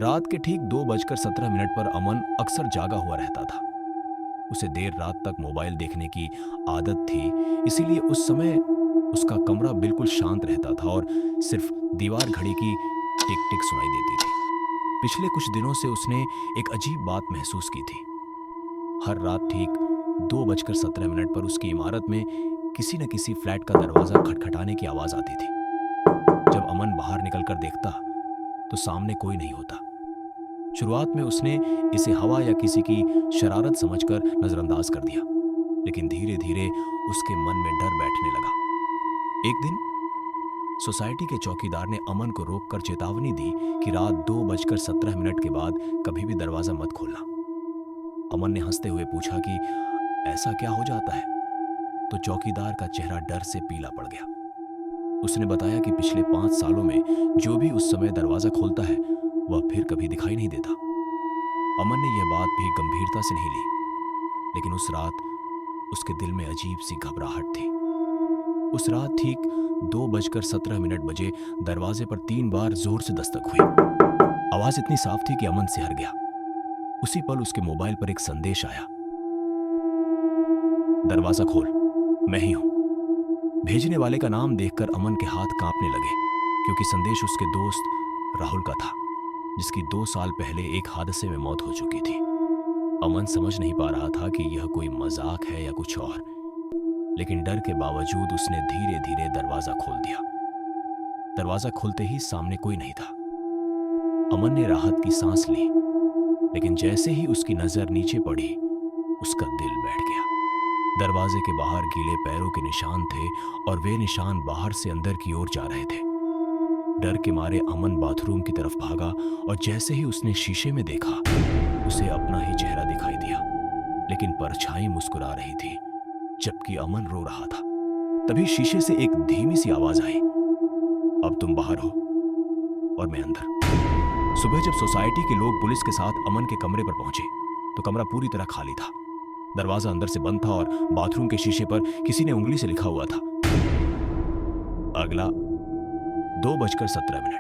रात के ठीक 2:17 पर अमन अक्सर जागा हुआ रहता था। उसे देर रात तक मोबाइल देखने की आदत थी, इसीलिए उस समय उसका कमरा बिल्कुल शांत रहता था और सिर्फ दीवार घड़ी की टिक टिक सुनाई देती थी। पिछले कुछ दिनों से उसने एक अजीब बात महसूस की थी। हर रात ठीक 2:17 पर उसकी इमारत में किसी न किसी फ्लैट का दरवाजा खटखटाने की आवाज आती थी। जब अमन बाहर निकलकर देखता तो सामने कोई नहीं होता। शुरुआत में उसने इसे हवा या किसी की शरारत समझकर नजरअंदाज कर दिया, लेकिन धीरे धीरे उसके मन में डर बैठने लगा। एक दिन सोसाइटी के चौकीदार ने अमन को रोककर चेतावनी दी कि रात 2:17 के बाद कभी भी दरवाजा मत खोलना। अमन ने हंसते हुए पूछा कि ऐसा क्या हो जाता है, तो चौकीदार का चेहरा डर से पीला पड़ गया। उसने बताया कि पिछले 5 सालों में जो भी उस समय दरवाजा खोलता है वह फिर कभी दिखाई नहीं देता। अमन ने यह बात भी गंभीरता से नहीं ली, लेकिन उस रात उसके दिल में अजीब सी घबराहट थी। उस रात ठीक 2:17 बजे दरवाजे पर 3 बार जोर से दस्तक हुई। आवाज इतनी साफ थी कि अमन सिहर गया। उसी पल उसके मोबाइल पर एक संदेश आया, दरवाजा खोल, मैं ही हूं। भेजने वाले का नाम देखकर अमन के हाथ कांपने लगे, क्योंकि संदेश उसके दोस्त राहुल का था, जिसकी 2 साल पहले एक हादसे में मौत हो चुकी थी। अमन समझ नहीं पा रहा था कि यह कोई मजाक है या कुछ और, लेकिन डर के बावजूद उसने धीरे धीरे दरवाजा खोल दिया। दरवाजा खुलते ही सामने कोई नहीं था। अमन ने राहत की सांस ली, लेकिन जैसे ही उसकी नजर नीचे पड़ी उसका दिल बैठ गया। दरवाजे के बाहर गीले पैरों के निशान थे और वे निशान बाहर से अंदर की ओर जा रहे थे। डर के मारे अमन बाथरूम की तरफ भागा और जैसे ही उसने शीशे में देखा उसे अपना ही चेहरा दिखाई दिया, लेकिन परछाई मुस्कुरा रही थी जबकि अमन रो रहा था। तभी शीशे से एक धीमी सी आवाज आई, अब तुम बाहर हो और मैं अंदर। सुबह जब सोसाइटी के लोग पुलिस के साथ अमन के कमरे पर पहुंचे तो कमरा पूरी तरह खाली था। दरवाजा अंदर से बंद था और बाथरूम के शीशे पर किसी ने उंगली से लिखा हुआ था, अगला 2:17।